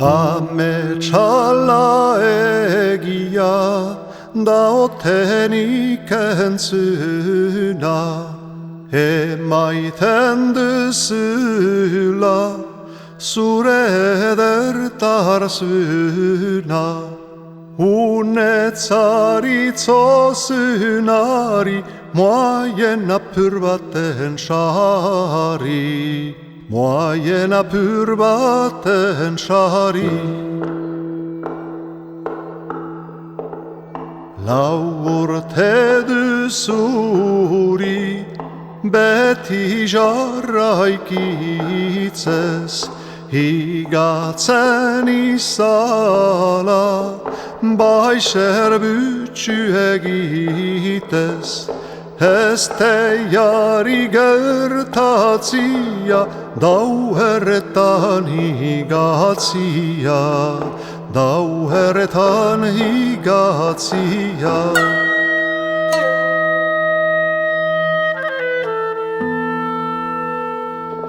Ametxala egia da otenik entzuna, emaiten duzula zure edertarzuna. Unetzaritzosunari moaien apur baten sari, moaien apur baten sari. Lau urte duzuri beti jarraikitzez, higatzen izala baixer bütxu egitez. Ez teiari gertatzia dau herretan higatzia, dau herretan higatzia.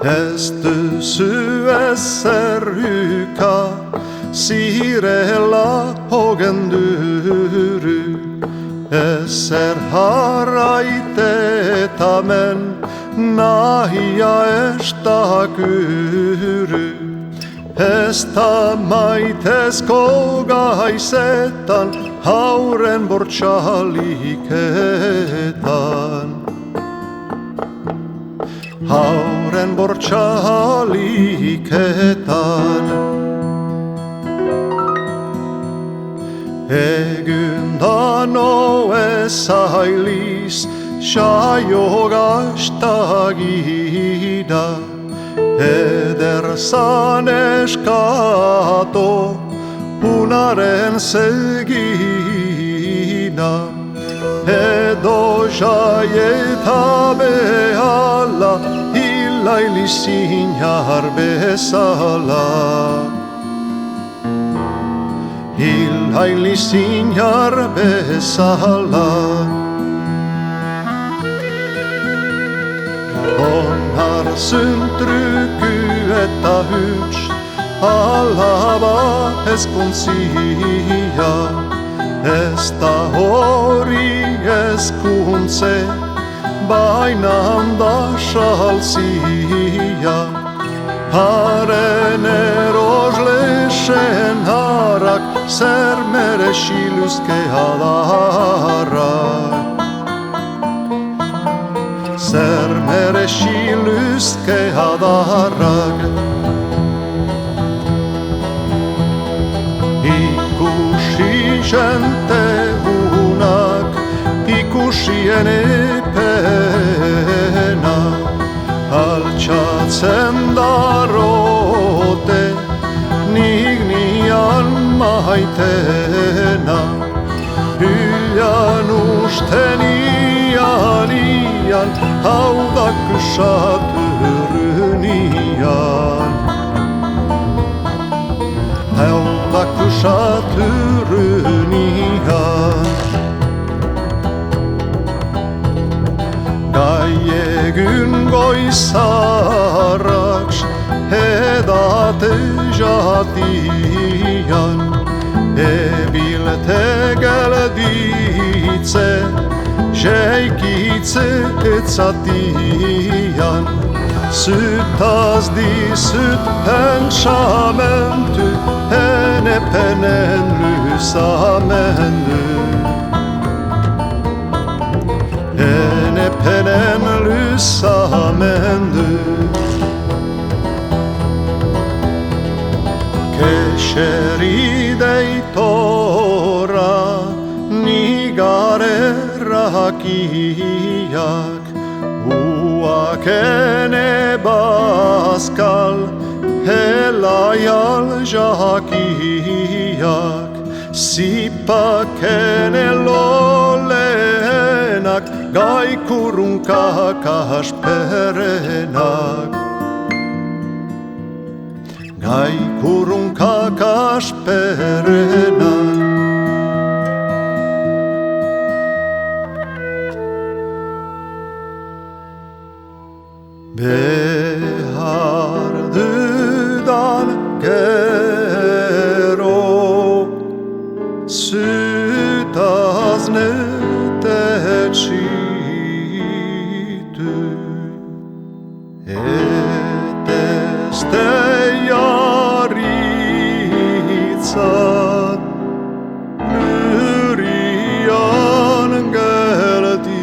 Ez duzu ezer huka zirela hogenduru, ezer harraitetamen nahia estakuru. Ez da maitezko gaizetan hauren bortxaliketan, hauren bortxaliketan. Egun ez ailiz saio gaztagida, eder zan eskato unaren segina. Edo jaieta behala hilailizinar bezala, hilailizinar bezala. Onar zuntruku eta huts alaba ezkontzia, ez da hori ezkuntze baina da salzia. Haren eroslesen harak zer merexiluzke adarrak, zer merexiluzke adarrak. Ikusi jente unak, ikusien epena, altxatzen darote nik nian maitena. Hyljan usten ian, hau da kusaturun ian, hau da kusaturun ian. Gai egun goizarraks edate jatian, ebilte gelditze jeikitze etzatian. Zutaz dizut pentsamentu enepenen lysamendu, enepenen lysamendu. Kesheri deitora nigare rakiak, uakene baskal helaial jakiak. Sipakene lolenak gaikurrunkak asperenak, gaikurrunkak asperenak. Behar dudan et este iaritsat lyrian geltitu.